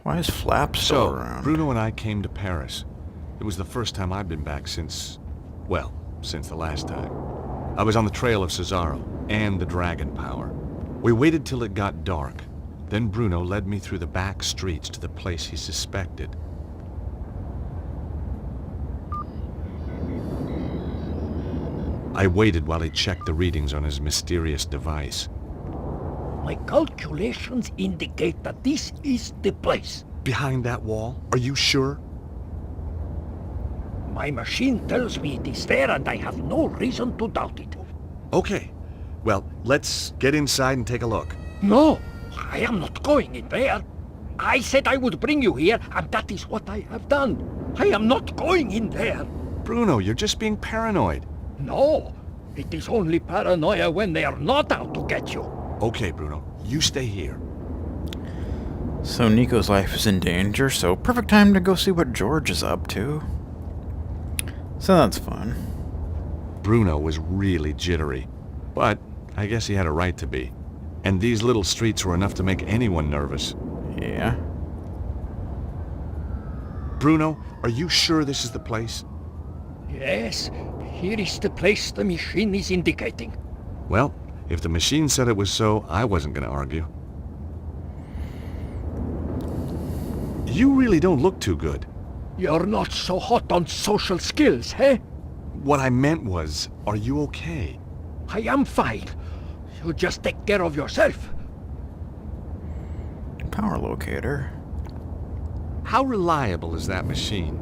Why is Flap still So, around? Bruno and I came to Paris. It was the first time I'd been back since, well, since the last time. I was on the trail of Cesaro and the dragon power. We waited till it got dark. Then Bruno led me through the back streets to the place he suspected. I waited while he checked the readings on his mysterious device. My calculations indicate that this is the place. Behind that wall? Are you sure? My machine tells me it is there and I have no reason to doubt it. Okay. Well, let's get inside and take a look. No, I am not going in there. I said I would bring you here, and that is what I have done. I am not going in there. Bruno, you're just being paranoid. No, it is only paranoia when they are not out to get you. Okay, Bruno, you stay here. So Nico's life is in danger, so perfect time to go see what George is up to. So that's fun. Bruno was really jittery, but I guess he had a right to be. And these little streets were enough to make anyone nervous. Yeah. Bruno, are you sure this is the place? Yes, here is the place the machine is indicating. Well, if the machine said it was so, I wasn't going to argue. You really don't look too good. You're not so hot on social skills, eh? What I meant was, are you okay? I am fine. You just take care of yourself. Power locator. How reliable is that machine?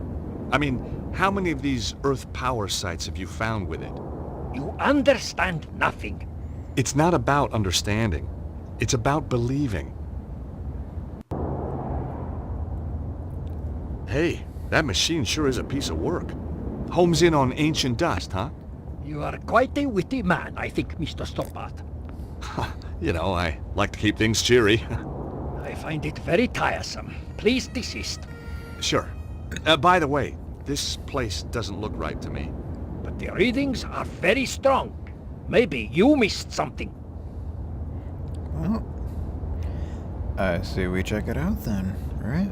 I mean, how many of these Earth power sites have you found with it? You understand nothing. It's not about understanding. It's about believing. Hey, that machine sure is a piece of work. Homes in on ancient dust, huh? You are quite a witty man, I think, Mr. Stoppard. You know, I like to keep things cheery. I find it very tiresome. Please desist. Sure. By the way, this place doesn't look right to me. But the readings are very strong. Maybe you missed something. Well, I say we check it out then, right?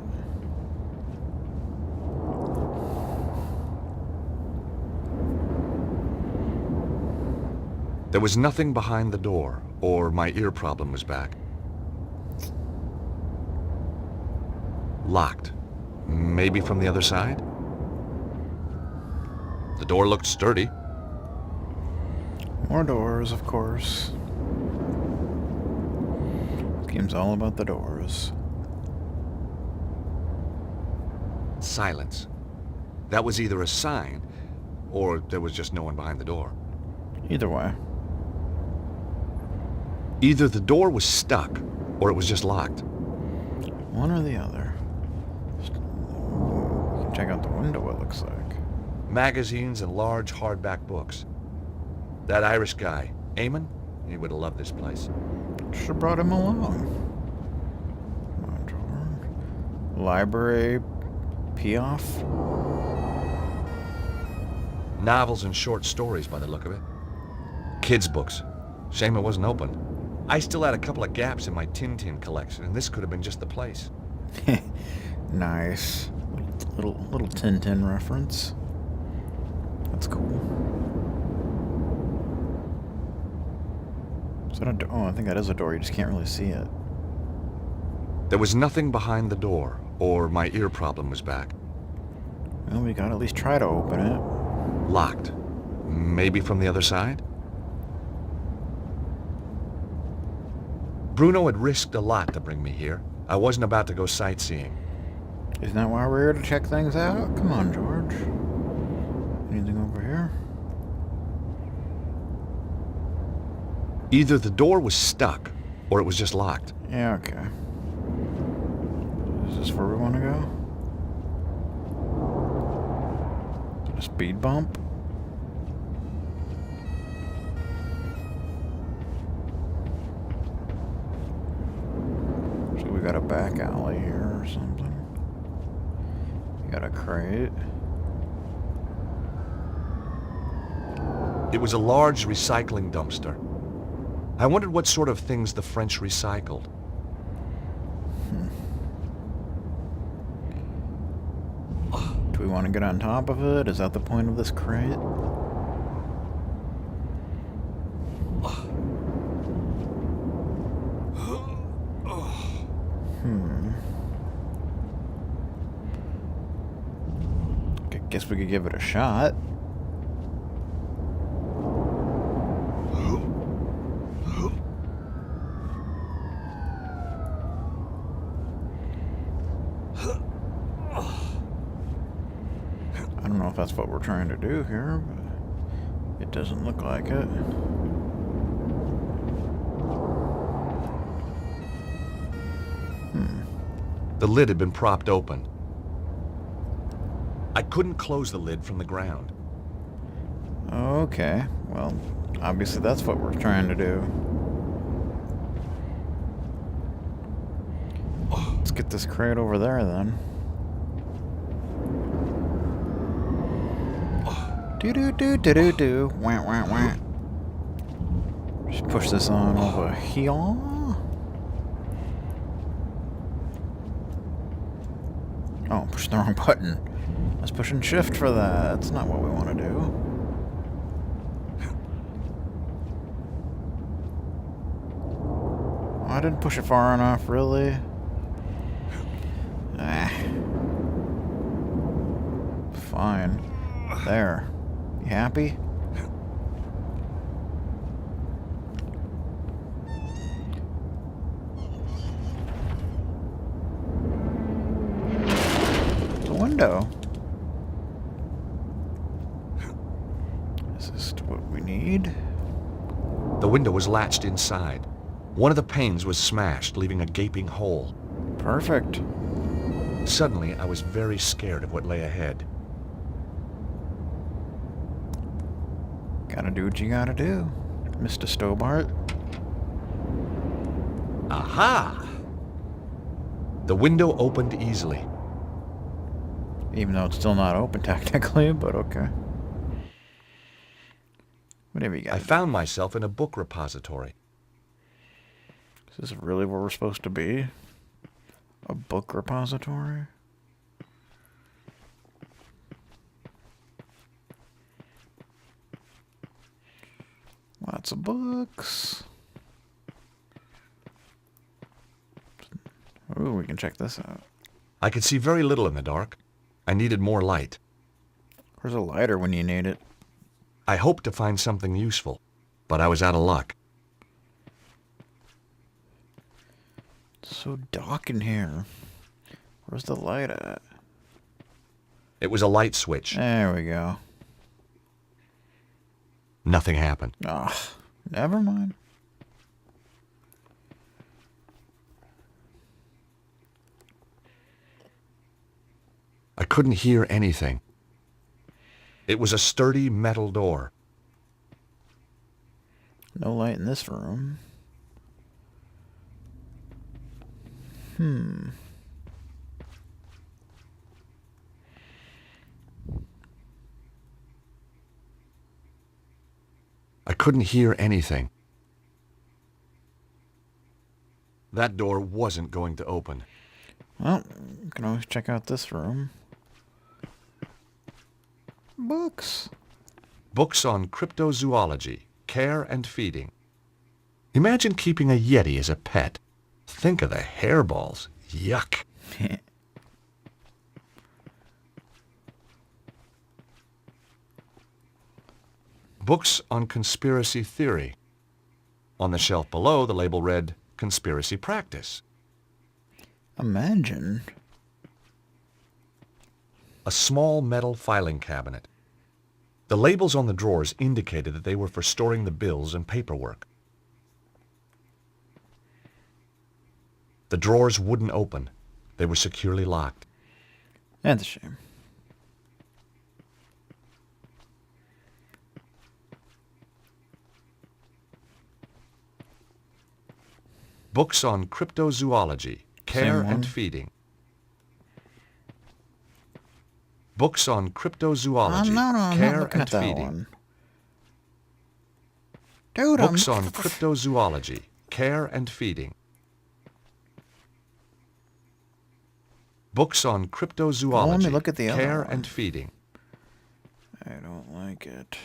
There was nothing behind the door, or my ear problem was back. Locked. Maybe from the other side? The door looked sturdy. More doors, of course. This game's all about the doors. Silence. That was either a sign, or there was just no one behind the door. Either way. Either the door was stuck, or it was just locked. One or the other. You can check out the window, it looks like. Magazines and large hardback books. That Irish guy, Eamon, he would have loved this place. Should have brought him along. Come on, George. Library, Piaf. Novels and short stories by the look of it. Kids' books. Shame it wasn't open. I still had a couple of gaps in my Tintin collection, and this could have been just the place. Nice. Little Tintin reference. That's cool. Is that a door? Oh, I think that is a door. You just can't really see it. There was nothing behind the door, or my ear problem was back. Well, we gotta at least try to open it. Locked. Maybe from the other side? Bruno had risked a lot to bring me here. I wasn't about to go sightseeing. Isn't that why we're here to check things out? Come on, George. Anything over here? Either the door was stuck, or it was just locked. Yeah, okay. Is this where we want to go? Is it a speed bump? So we got a back alley here or something. We got a crate. It was a large recycling dumpster. I wondered what sort of things the French recycled. want to get on top of it? Is that the point of this crate? I guess we could give it a shot. I don't know if that's what we're trying to do here, but it doesn't look like it. The lid had been propped open. I couldn't close the lid from the ground. Okay, well, obviously that's what we're trying to do. Let's get this crate over there then. Do. Wah, wah, wah. Just push this on over here. Oh, push the wrong button. I was pushing shift for that. That's not what we want to do. Oh, I didn't push it far enough, really. Fine. There. You happy? The window. Is this what we need? The window was latched inside. One of the panes was smashed, leaving a gaping hole. Perfect. Suddenly, I was very scared of what lay ahead. Gotta do what you gotta do, Mr. Stobart. Aha! The window opened easily. Even though it's still not open technically, but okay. Whatever you got. I found myself in a book repository. Is this really where we're supposed to be? A book repository? Lots of books. Ooh, we can check this out. I could see very little in the dark. I needed more light. Where's a lighter when you need it? I hoped to find something useful, but I was out of luck. It's so dark in here. Where's the light at? It was a light switch. There we go. Nothing happened. Ah, never mind. I couldn't hear anything. It was a sturdy metal door. No light in this room. I couldn't hear anything. That door wasn't going to open. Well, you can always check out this room. Books. Books on cryptozoology, care and feeding. Imagine keeping a yeti as a pet. Think of the hairballs. Yuck. Books on conspiracy theory. On the shelf below, the label read, Conspiracy Practice. Imagine. A small metal filing cabinet. The labels on the drawers indicated that they were for storing the bills and paperwork. The drawers wouldn't open. They were securely locked. That's a shame. Books on cryptozoology, care and feeding. Books on cryptozoology, no, I'm care not looking and at that feeding. one. Dude, Books on cryptozoology, care and feeding. Books on Let cryptozoology, me look at the other care one. and feeding. I don't like it.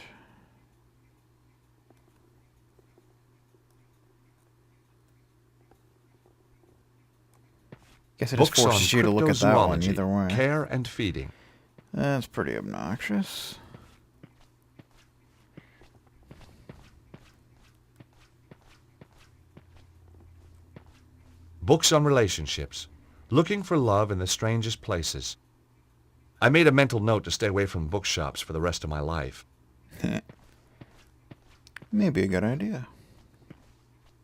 Guess it just Books on forces you to look at that one cryptozoology, either way. care and feeding. That's pretty obnoxious. Books on relationships, looking for love in the strangest places. I made a mental note to stay away from bookshops for the rest of my life. Maybe a good idea.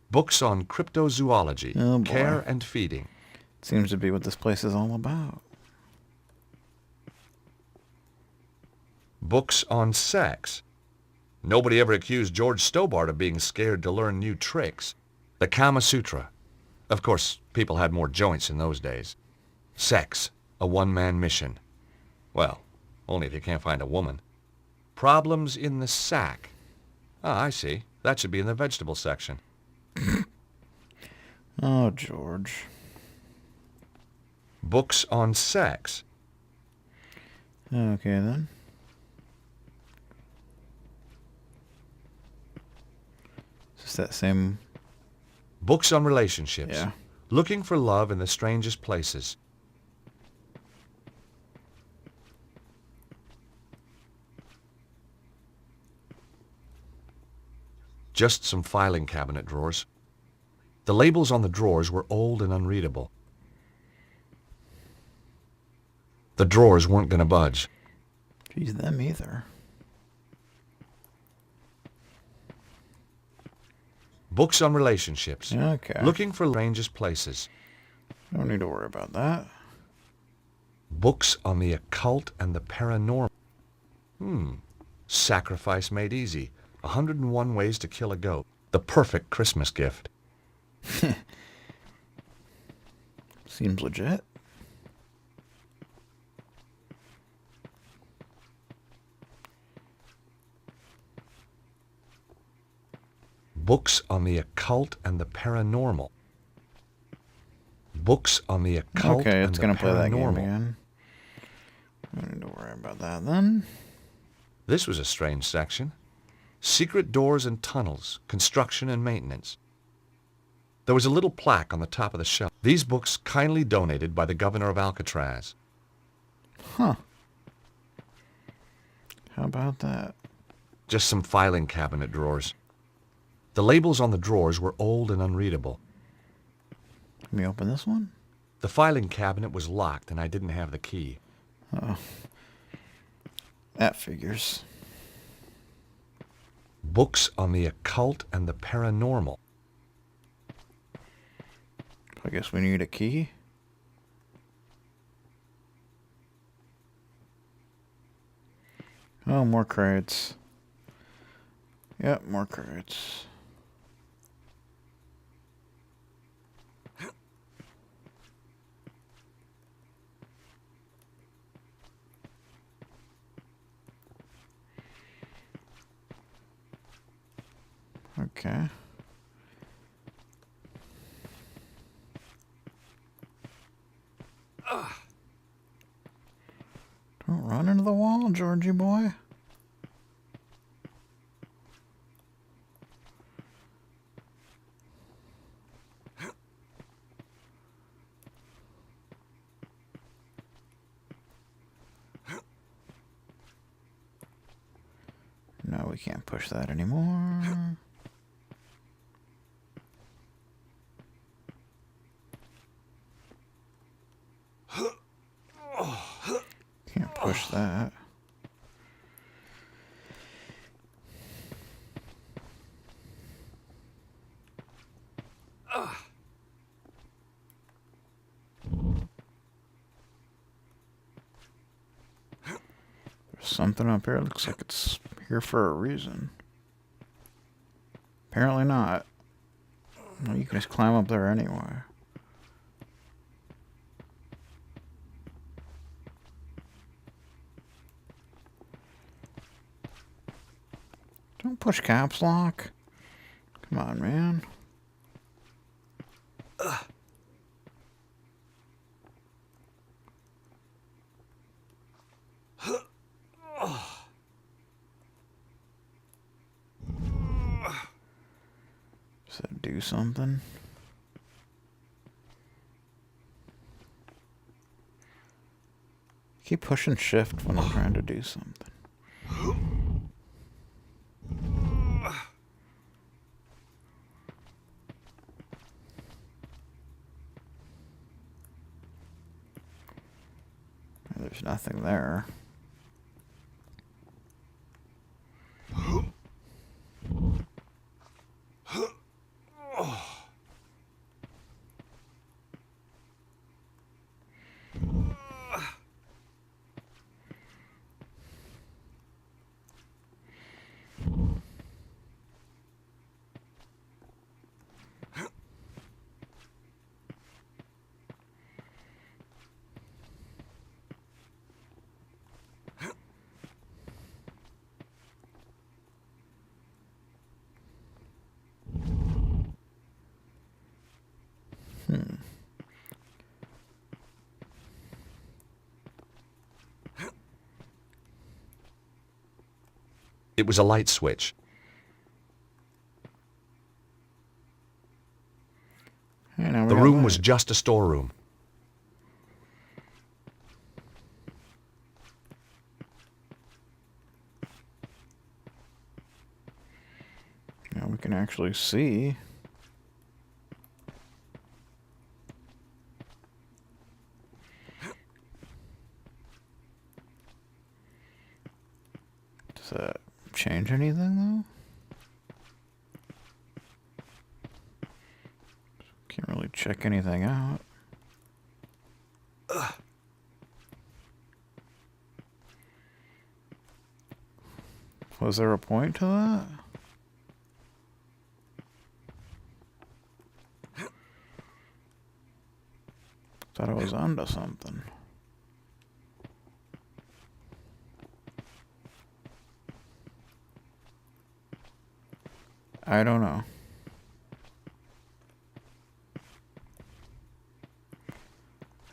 Books on cryptozoology, Oh, boy. care and feeding. Seems to be what this place is all about. Books on sex. Nobody ever accused George Stobart of being scared to learn new tricks. The Kama Sutra. Of course, people had more joints in those days. Sex, a one-man mission. Well, only if you can't find a woman. Problems in the sack. Ah, I see. That should be in the vegetable section. Oh, George. Books on sex. Okay, then. Is this that same... Books on relationships. Yeah. Looking for love in the strangest places. Just some filing cabinet drawers. The labels on the drawers were old and unreadable. The drawers weren't going to budge. Geez, them either. Books on relationships. Okay. Looking for strangest places. Don't need to worry about that. Books on the occult and the paranormal. Sacrifice made easy. 101 ways to kill a goat. The perfect Christmas gift. Seems legit. Books on the occult and the paranormal. Books on the occult Okay, and it's the gonna play that game paranormal. again. Don't need to worry about that then. This was a strange section. Secret doors and tunnels, construction and maintenance. There was a little plaque on the top of the shelf. These books kindly donated by the governor of Alcatraz. Huh. How about that? Just some filing cabinet drawers. The labels on the drawers were old and unreadable. Let me open this one. The filing cabinet was locked and I didn't have the key. Oh. That figures. Books on the occult and the paranormal. I guess we need a key. Oh, more crates. Yep, more crates. Okay. Don't run into the wall, Georgie boy. No, we can't push that anymore. Can't push that. There's something up here. Looks like it's here for a reason. Apparently not. Well, you can just climb up there anyway. Don't push caps lock. Come on, man. do something. Keep pushing shift when I'm trying to do something. There's nothing there. It was a light switch. Hey, now we The got room light. was just a storeroom. Now we can actually see. Does that change anything, though? Can't really check anything out. Was there a point to that? Thought I was onto something. I don't know.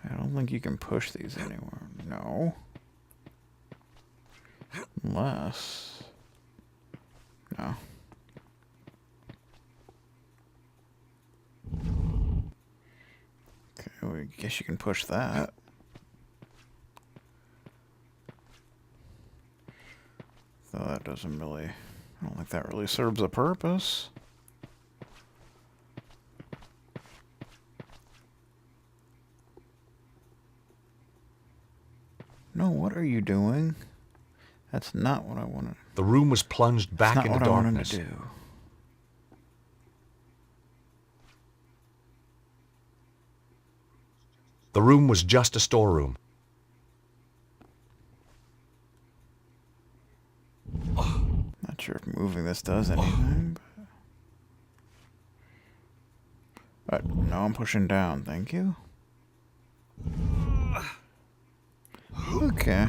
I don't think you can push these anywhere. No. Unless... No. Okay, well, I guess you can push that. Though that doesn't really... I don't think that really serves a purpose. No, what are you doing? That's not what I wanted. The room was plunged back That's not into what I darkness. wanted to do. The room was just a storeroom. Not sure if moving this does anything, but no, I'm pushing down, thank you. Okay.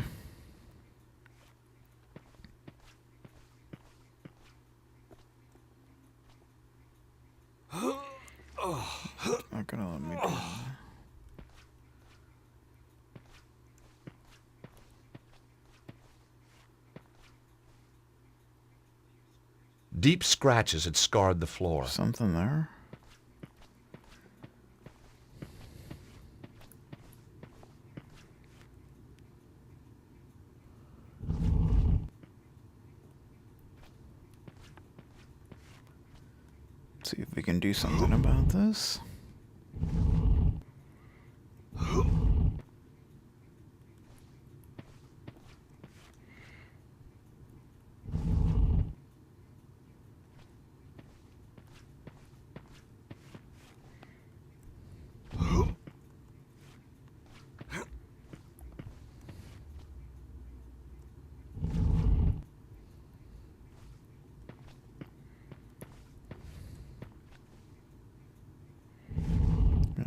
Not gonna let me do that. Deep scratches had scarred the floor. Something there? See if we can do something about this.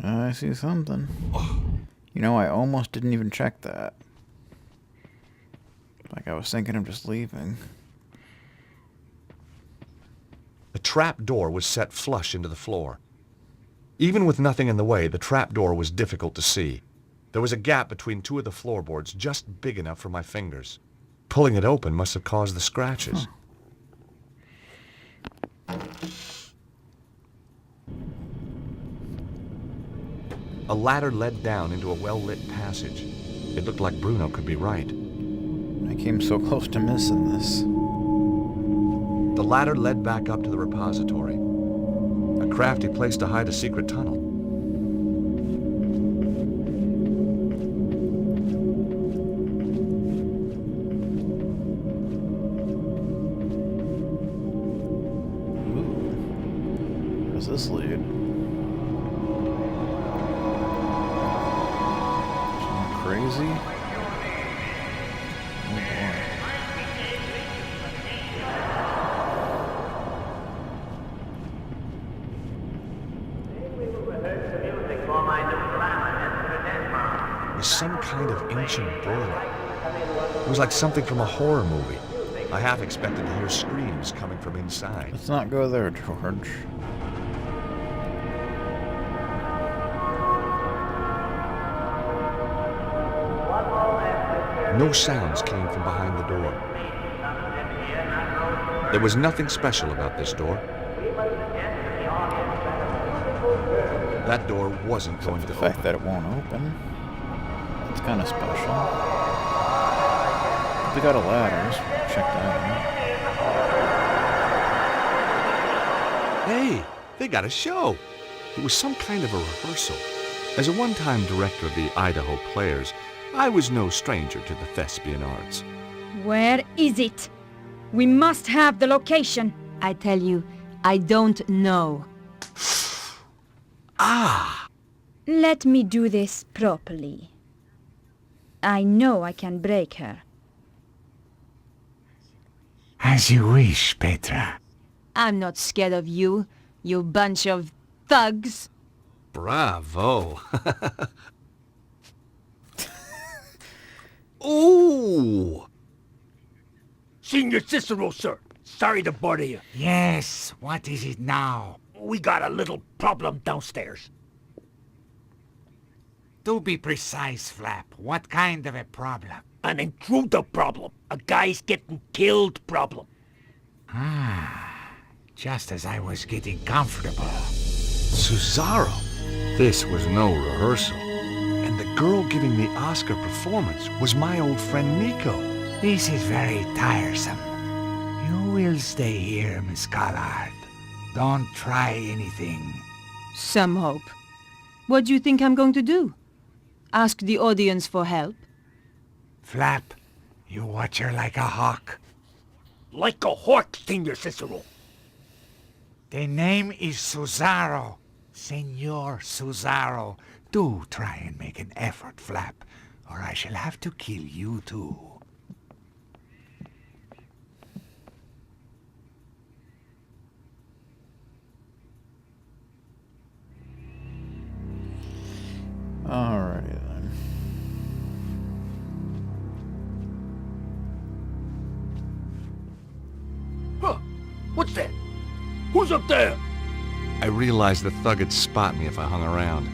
I see something. You know, I almost didn't even check that. Like, I was thinking of just leaving. The trap door was set flush into the floor. Even with nothing in the way, the trap door was difficult to see. There was a gap between two of the floorboards just big enough for my fingers. Pulling it open must have caused the scratches. A ladder led down into a well-lit passage. It looked like Bruno could be right. I came so close to missing this. The ladder led back up to the repository. A crafty place to hide a secret tunnel. Ooh. Where does this lead? Something crazy? Oh boy. It was some kind of ancient boiler. It was like something from a horror movie. I half expected to hear screams coming from inside. Let's not go there, George. No sounds came from behind the door. There was nothing special about this door. That door wasn't going to The fact open. that it won't open. It's kind of special. They got a ladder. Let's check that out. Hey, they got a show. It was some kind of a rehearsal. As a one-time director of the Idaho Players, I was no stranger to the thespian arts. Where is it? We must have the location. I tell you, I don't know. Ah! Let me do this properly. I know I can break her. As you wish, Petra. I'm not scared of you, you bunch of thugs. Bravo! Ooh! Senior Cicero, sir. Sorry to bother you. Yes, what is it now? We got a little problem downstairs. Do be precise, Flap. What kind of a problem? An intruder problem. A guy's getting killed problem. Just as I was getting comfortable. Cesaro! This was no rehearsal. And the girl giving the Oscar performance was my old friend Nico. This is very tiresome. You will stay here, Miss Collard. Don't try anything. Some hope. What do you think I'm going to do? Ask the audience for help? Flap, you watch her like a hawk. Like a hawk, Senior Cicero. The name is Cesaro. Senor Cesaro. Do try and make an effort, Flap, or I shall have to kill you too. Alrighty then. Huh? What's that? Who's up there? I realized the thug would spot me if I hung around.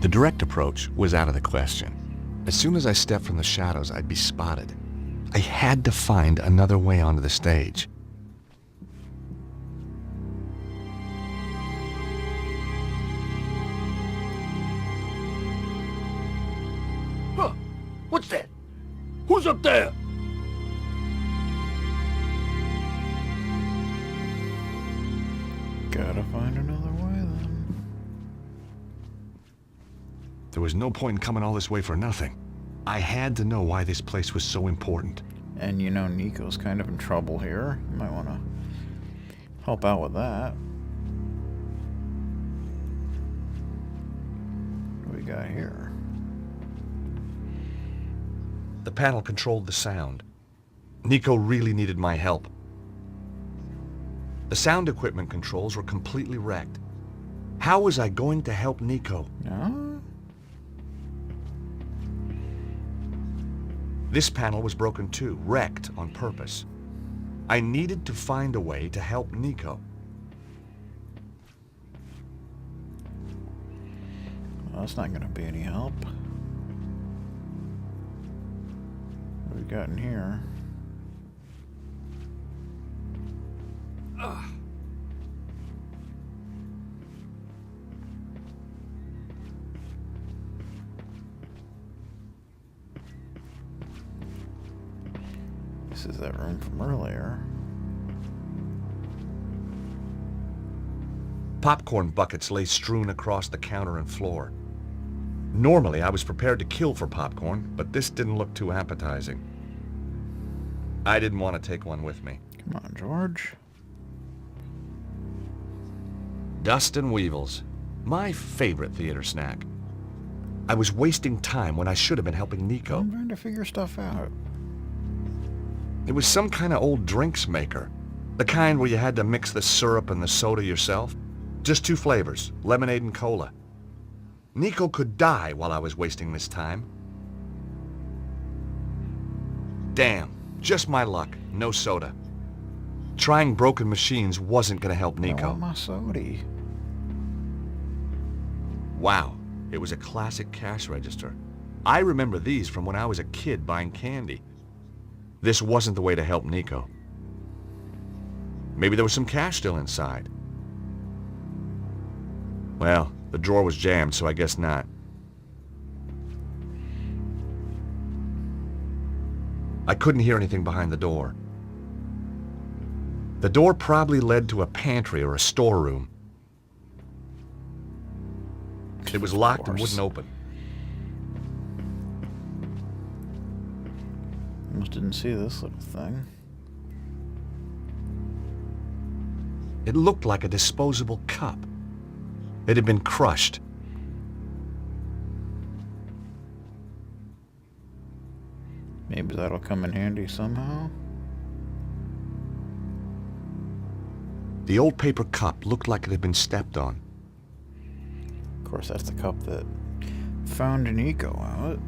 The direct approach was out of the question. As soon as I stepped from the shadows, I'd be spotted. I had to find another way onto the stage. Huh? What's that? Who's up there? Gotta find another way then. There was no point in coming all this way for nothing. I had to know why this place was so important. And you know Nico's kind of in trouble here. You might want to help out with that. What do we got here? The panel controlled the sound. Nico really needed my help. The sound equipment controls were completely wrecked. How was I going to help Nico? No? This panel was broken too, wrecked on purpose. I needed to find a way to help Nico. Well, that's not going to be any help. What have we got in here? This is that room from earlier. Popcorn buckets lay strewn across the counter and floor. Normally, I was prepared to kill for popcorn, but this didn't look too appetizing. I didn't want to take one with me. Come on, George. Dust and Weevils. My favorite theater snack. I was wasting time when I should have been helping Nico. I'm trying to figure stuff out. It was some kind of old drinks maker. The kind where you had to mix the syrup and the soda yourself. Just 2 flavors, lemonade and cola. Nico could die while I was wasting this time. Damn, just my luck, no soda. Trying broken machines wasn't gonna help I Nico. want my sody. Wow, it was a classic cash register. I remember these from when I was a kid buying candy. This wasn't the way to help Nico. Maybe there was some cash still inside. Well, the drawer was jammed, so I guess not. I couldn't hear anything behind the door. The door probably led to a pantry or a storeroom. It was locked and wouldn't open. Almost didn't see this little thing. It looked like a disposable cup. It had been crushed. Maybe that'll come in handy somehow. The old paper cup looked like it had been stepped on. Of course, that's the cup that found Nico out.